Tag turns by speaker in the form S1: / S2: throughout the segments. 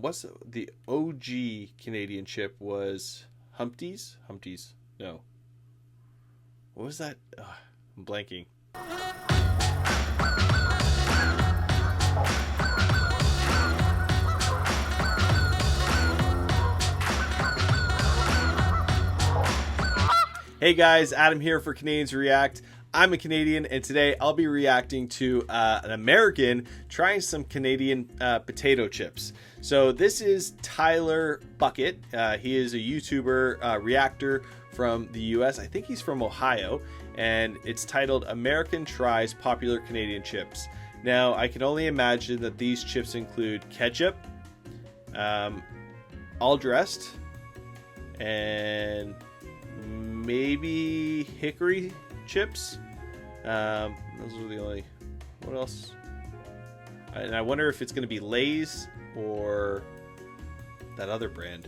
S1: What's the OG Canadian chip was Humpty's? Humpty's. No. What was that? I'm blanking. Hey guys, Adam here for Canadians React. I'm a Canadian, and today I'll be reacting to an American trying some Canadian potato chips. So this is Tyler Bucket. He is a YouTuber reactor from the US. I think he's from Ohio, and it's titled American Tries Popular Canadian Chips. Now, I can only imagine that these chips include ketchup, all dressed, and maybe hickory chips. Those are the only. What else? And I wonder if it's going to be Lay's or that other brand,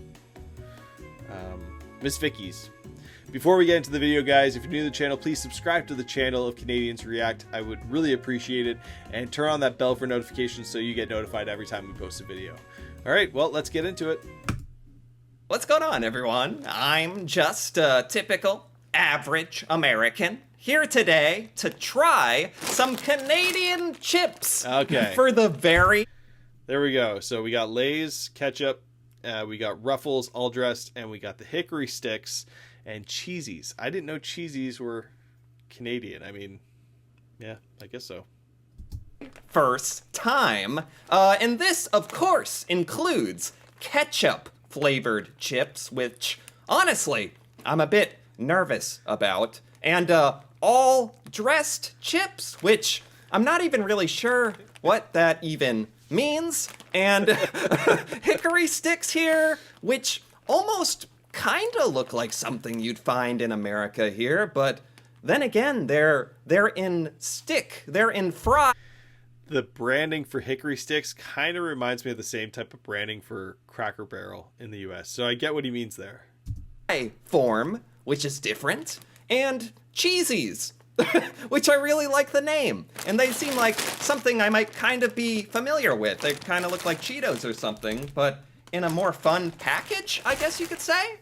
S1: Miss Vicky's. Before we get into the video, guys, if you're new to the channel, please subscribe to the channel of Canadians React. I would really appreciate it, and turn on that bell for notifications so you get notified every time we post a video. All right, well, let's get into it.
S2: What's going on, everyone? I'm just a typical, average American here today to try some Canadian chips.
S1: Okay.
S2: For the very...
S1: There we go. So we got Lay's ketchup, we got Ruffles all dressed, and we got the hickory sticks and Cheesies. I didn't know Cheesies were Canadian. I mean, yeah, I guess so.
S2: First time. And this, of course, includes ketchup flavored chips, which honestly I'm a bit nervous about, and all dressed chips, which I'm not even really sure what that even means, and hickory sticks here, which almost kind of look like something you'd find in America here, but then again, they're in stick, they're in fry.
S1: The branding for hickory sticks kind of reminds me of the same type of branding for Cracker Barrel in the US. So I get what he means there.
S2: Form, which is different, and Cheesies, which I really like the name. And they seem like something I might kind of be familiar with. They kind of look like Cheetos or something, but in a more fun package, I guess you could say.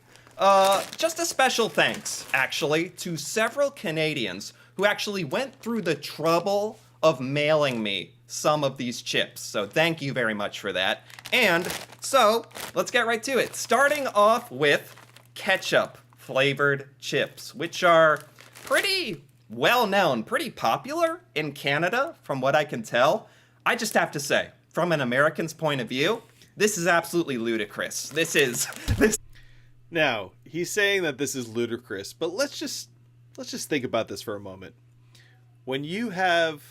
S2: Just a special thanks, actually, to several Canadians who actually went through the trouble of mailing me some of these chips. So thank you very much for that. And so let's get right to it. Starting off with ketchup flavored chips, which are pretty well known, pretty popular in Canada from what I can tell. I just have to say, from an American's point of view, this is absolutely ludicrous. This.
S1: Now, he's saying that this is ludicrous, but let's just think about this for a moment. When you have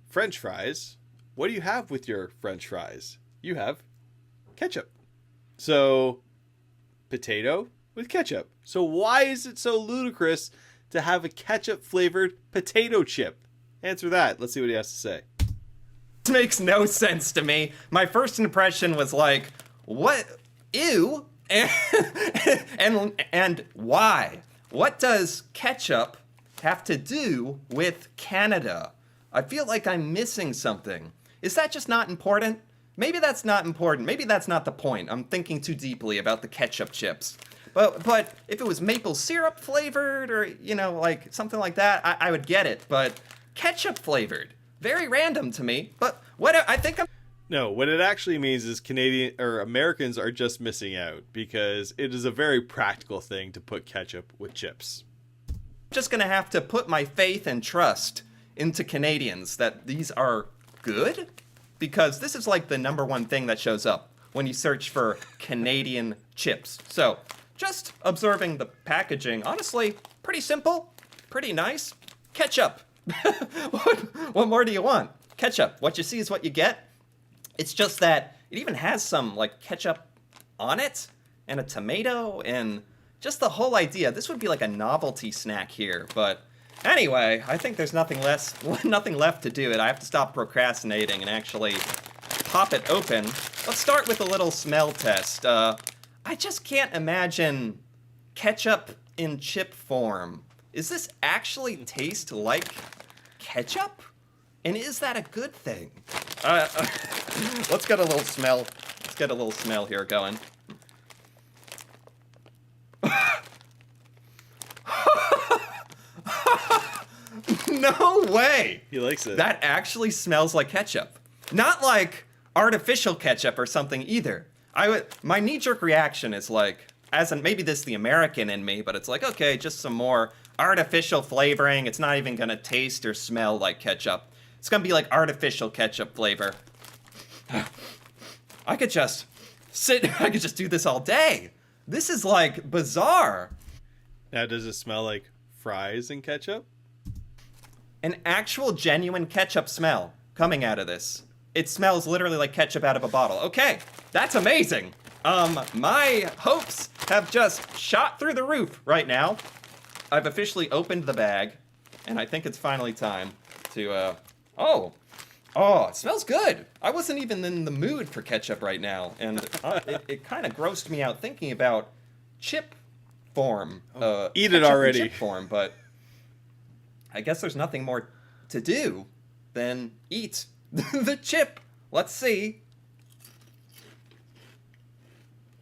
S1: French fries, what do you have with your French fries? You have ketchup. So, potato with ketchup. So why is it so ludicrous to have a ketchup flavored potato chip? Answer that. Let's see what he has to say.
S2: This makes no sense to me. My first impression was like, what? Ew. And why? What does ketchup have to do with Canada? I feel like I'm missing something. Is that just not important? Maybe that's not important. Maybe that's not the point. I'm thinking too deeply about the ketchup chips. But if it was maple syrup flavored or, you know, like something like that, I would get it. But ketchup flavored, very random to me. But what I think I'm...
S1: No, what it actually means is Canadian or Americans are just missing out because it is a very practical thing to put ketchup with chips.
S2: Just gonna have to put my faith and trust into Canadians that these are good, because this is like the #1 thing that shows up when you search for Canadian chips. So just observing the packaging, honestly, pretty simple, pretty nice. Ketchup. What more do you want? Ketchup. What you see is what you get. It's just that it even has some like ketchup on it and a tomato and just the whole idea. This would be like a novelty snack here, but anyway, I think there's nothing left to do it. I have to stop procrastinating and actually pop it open. Let's start with a little smell test. I just can't imagine ketchup in chip form. Is this actually taste like ketchup? And is that a good thing? Let's get a little smell get a little smell here going. No way!
S1: He likes it.
S2: That actually smells like ketchup. Not like artificial ketchup or something either. My knee-jerk reaction is like, as in maybe this is the American in me, but it's like, okay, just some more artificial flavoring. It's not even gonna taste or smell like ketchup. It's gonna be like artificial ketchup flavor. I could just do this all day. This is like bizarre.
S1: Now, does it smell like fries and ketchup?
S2: An actual genuine ketchup smell coming out of this. It smells literally like ketchup out of a bottle. Okay, that's amazing. My hopes have just shot through the roof right now. I've officially opened the bag, and I think it's finally time to, oh, it smells good. I wasn't even in the mood for ketchup right now, and it kind of grossed me out thinking about chip form.
S1: Eat it
S2: ketchup
S1: already.
S2: in chip form, but I guess there's nothing more to do than eat the chip. Let's see.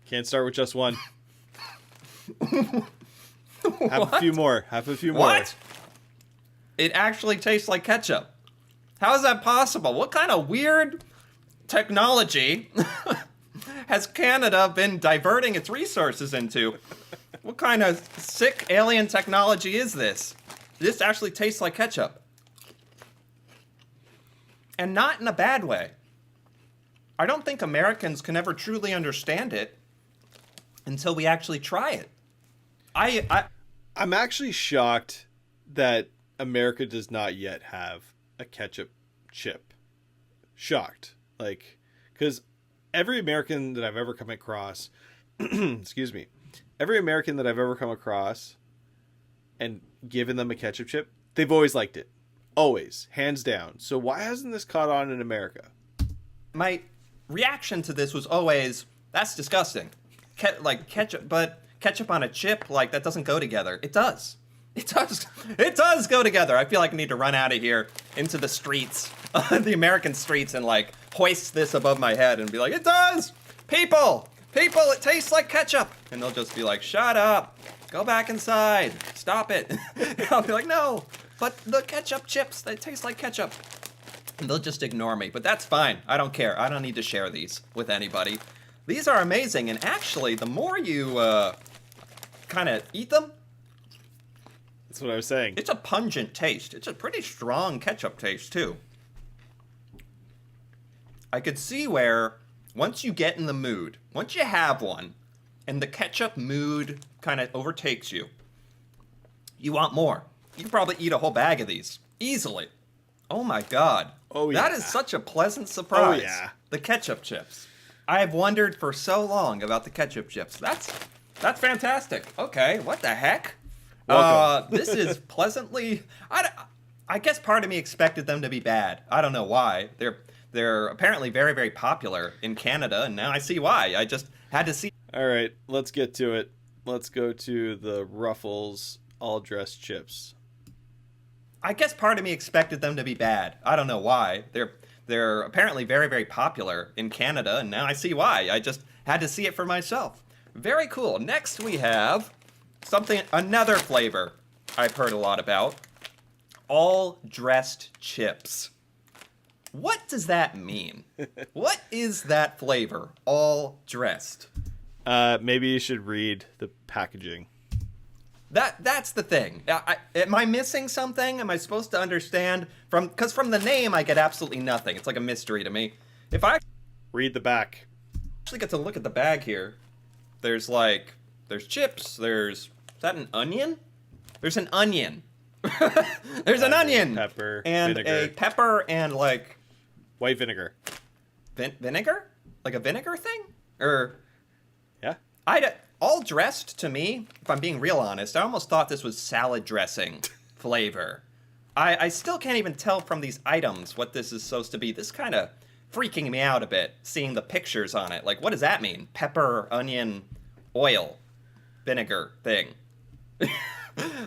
S1: Can't start with just one. Have a few more. Have a few more.
S2: What? It actually tastes like ketchup. How is that possible? What kind of weird technology has Canada been diverting its resources into? What kind of sick alien technology is this? This actually tastes like ketchup. And not in a bad way. I don't think Americans can ever truly understand it until we actually try it.
S1: I'm actually shocked that America does not yet have a ketchup chip. Shocked. Like, because every American that I've ever come across, excuse me, every American that I've ever come across and given them a ketchup chip, they've always liked it. Always. Hands down. So why hasn't this caught on in America?
S2: My reaction to this was always, that's disgusting. Like ketchup, but ketchup on a chip, like that doesn't go together. It does. It does go together. I feel like I need to run out of here into the streets, the American streets, and like hoist this above my head and be like, it does! People, it tastes like ketchup. And they'll just be like, shut up, go back inside, stop it. And I'll be like, no, but the ketchup chips, they taste like ketchup. And they'll just ignore me, but that's fine. I don't care. I don't need to share these with anybody. These are amazing, and actually, the more you kind of eat them,
S1: That's what I was saying.
S2: it's a pungent taste. It's a pretty strong ketchup taste, too. I could see where, once you get in the mood, once you have one, and the ketchup mood kind of overtakes you, you want more. You could probably eat a whole bag of these, easily. Oh my god.
S1: Oh,
S2: That
S1: yeah.
S2: is such a pleasant surprise.
S1: Oh, yeah.
S2: The ketchup chips. I have wondered for so long about the ketchup chips. That's fantastic. Okay, what the heck?
S1: Welcome.
S2: This is pleasantly... I guess part of me expected them to be bad. I don't know why. They're apparently very, very popular in Canada, and now I see why. I just had to see...
S1: All right, let's get to it. Let's go to the Ruffles all-dressed chips.
S2: I guess part of me expected them to be bad. I don't know why. They're apparently very, very popular in Canada, and now I see why. I just had to see it for myself. Very cool. Next we have another flavor I've heard a lot about. All dressed chips. What does that mean? What is that flavor? All dressed.
S1: Maybe you should read the packaging.
S2: That's the thing. Am I missing something? Am I supposed to understand? Because from the name, I get absolutely nothing. It's like a mystery to me. If I
S1: Read the back.
S2: actually get to look at the bag here, there's chips, is that an onion? There's an onion. There's an onion!
S1: Pepper,
S2: and
S1: vinegar.
S2: a pepper and like
S1: White vinegar.
S2: vinegar? Like a vinegar thing? Or
S1: Yeah.
S2: all dressed to me, if I'm being real honest, I almost thought this was salad dressing flavor. I still can't even tell from these items what this is supposed to be. This kind of freaking me out a bit, seeing the pictures on it. Like, what does that mean? Pepper, onion, oil, vinegar thing.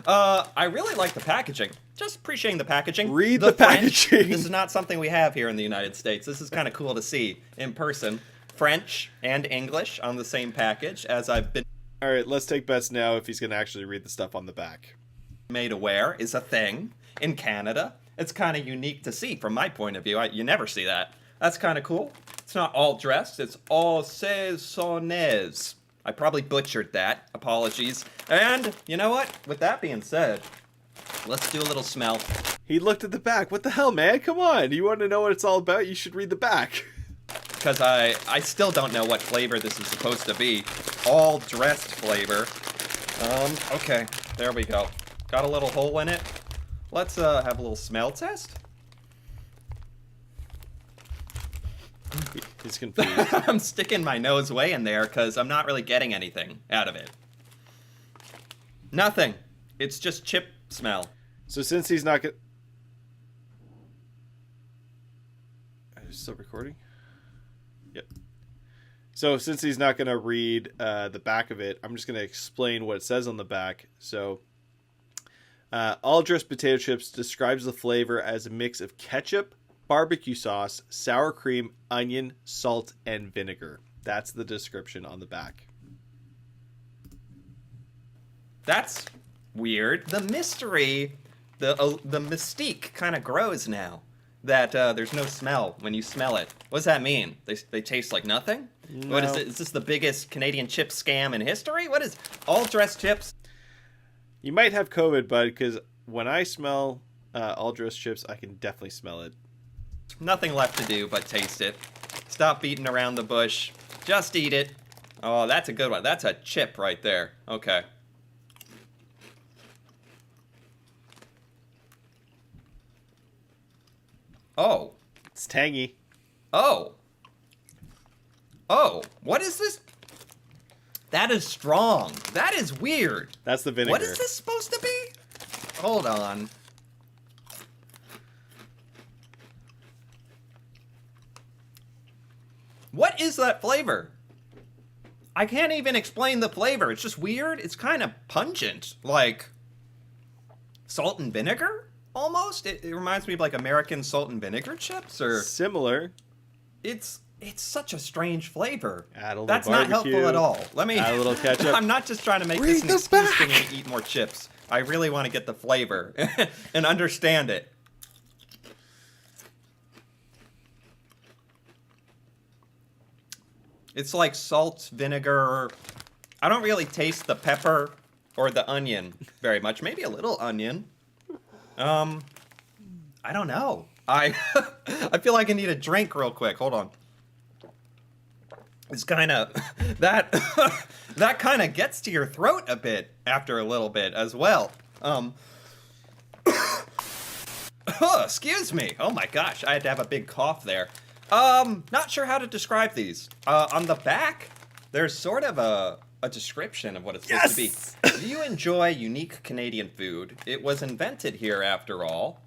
S2: I really like the packaging. Just appreciating the packaging.
S1: Read the
S2: French.
S1: packaging.
S2: This is not something we have here in the United States. This is kind of cool to see in person. French and English on the same package, as I've been
S1: All right, let's take bets now if he's going to actually read the stuff on the back.
S2: made aware is a thing in Canada. It's kind of unique to see from my point of view. You never see that. That's kind of cool. It's not all dressed, it's all saisonnaise. I probably butchered that. Apologies. And you know what? With that being said, let's do a little smell.
S1: He looked at the back. What the hell, man? Come on. You want to know what it's all about? You should read the back.
S2: Because I still don't know what flavor this is supposed to be. All dressed flavor. Okay. There we go. Got a little hole in it. Let's have a little smell test.
S1: He's confused.
S2: I'm sticking my nose way in there because I'm not really getting anything out of it. Nothing. It's just chip smell.
S1: So since he's not going... Are you still recording? Yep. So since he's not going to read the back of it, I'm just going to explain what it says on the back. So all dressed potato chips describes the flavor as a mix of ketchup, barbecue sauce, sour cream, onion, salt, and vinegar. That's the description on the back.
S2: That's weird. The mystery, the mystique kind of grows now. That there's no smell when you smell it. What does that mean? They taste like nothing?
S1: No.
S2: What is it? Is this the biggest Canadian chip scam in history? What is all dressed chips?
S1: You might have COVID, bud, because when I smell all dressed chips, I can definitely smell it.
S2: Nothing left to do but taste it. Stop beating around the bush. Just eat it. Oh, that's a good one. That's a chip right there. Okay. Oh.
S1: It's tangy.
S2: Oh. Oh. What is this? That is strong. That is weird.
S1: That's the vinegar.
S2: What is this supposed to be? Hold on. What is that flavor? I can't even explain the flavor. It's just weird. It's kind of pungent. Like salt and vinegar, almost. It reminds me of like American salt and vinegar chips. Or
S1: Similar.
S2: It's such a strange flavor.
S1: Add a little
S2: That's
S1: barbecue,
S2: not helpful at all. Let me
S1: add a little ketchup.
S2: I'm not just trying to make
S1: Read
S2: this an
S1: the
S2: excuse for
S1: back.
S2: me to eat more chips. I really want to get the flavor and understand it. It's like salt, vinegar. I don't really taste the pepper or the onion very much. Maybe a little onion. I don't know. I I feel like I need a drink real quick. Hold on. It's kind of that that kind of gets to your throat a bit after a little bit as well. Excuse me. Oh my gosh, I had to have a big cough there. Not sure how to describe these. On the back, there's sort of a description of what it's supposed to be. Do you enjoy unique Canadian food? It was invented here after all.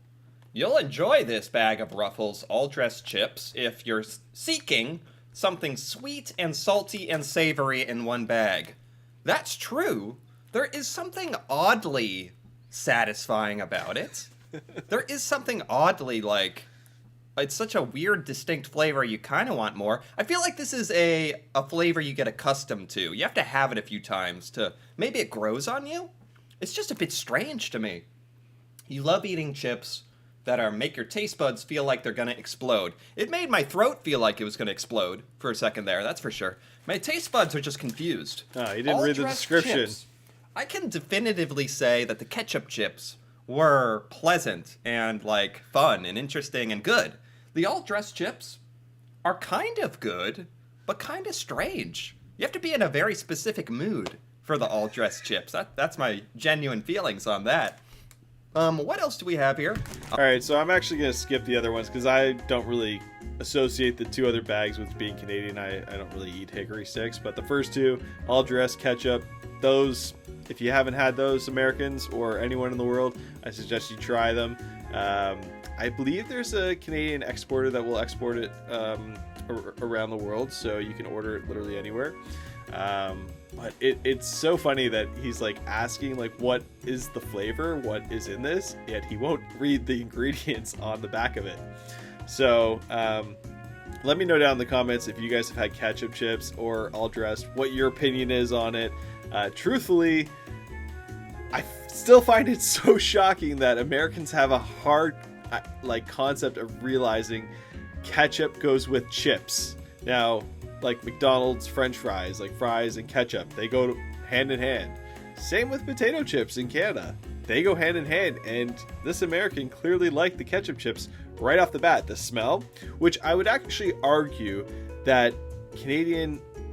S2: You'll enjoy this bag of Ruffles all-dressed chips if you're seeking something sweet and salty and savory in one bag. That's true. There is something oddly satisfying about it. There is something oddly like... It's such a weird, distinct flavor, you kind of want more. I feel like this is a flavor you get accustomed to. You have to have it a few times to... Maybe it grows on you? It's just a bit strange to me. You love eating chips that make your taste buds feel like they're going to explode. It made my throat feel like it was going to explode for a second there, that's for sure. My taste buds are just confused.
S1: Oh, you didn't read the
S2: All-dressed
S1: description.
S2: chips. I can definitively say that the ketchup chips were pleasant and, like, fun and interesting and good. The all-dressed chips are kind of good, but kind of strange. You have to be in a very specific mood for the all-dressed chips. That's my genuine feelings on that. What else do we have here?
S1: All right, so I'm actually going to skip the other ones because I don't really associate the two other bags with being Canadian. I don't really eat hickory sticks, but the first two, all dressed ketchup, those, if you haven't had those, Americans or anyone in the world, I suggest you try them. I believe there's a Canadian exporter that will export it around the world, so you can order it literally anywhere. But it's so funny that he's like asking like what is the flavor, what is in this, yet he won't read the ingredients on the back of it. So let me know down in the comments if you guys have had ketchup chips or all dressed, what your opinion is on it. Truthfully, I still find it so shocking that Americans have a hard concept of realizing ketchup goes with chips. Now, like McDonald's French fries, like fries and ketchup, they go hand in hand. Same with potato chips in Canada. They go hand in hand, and this American clearly liked the ketchup chips right off the bat. The smell, which I would actually argue that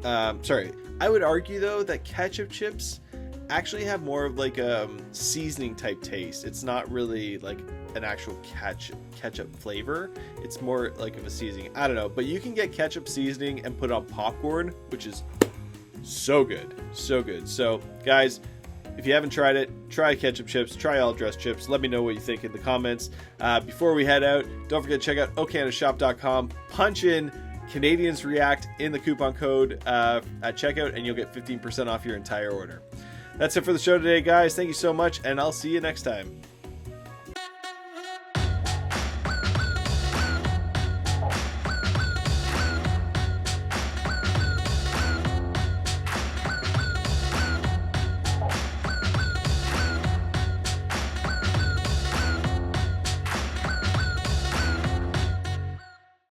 S1: I would argue though that ketchup chips actually have more of like a seasoning type taste. It's not really like an actual ketchup flavor. It's more like of a seasoning. I don't know, but you can get ketchup seasoning and put it on popcorn, which is so good. So good. So guys, if you haven't tried it, try ketchup chips, try all dressed chips. Let me know what you think in the comments. Before we head out, don't forget to check out ocanadashop.com. Punch in Canadians React in the coupon code at checkout, and you'll get 15% off your entire order. That's it for the show today, guys. Thank you so much, and I'll see you next time.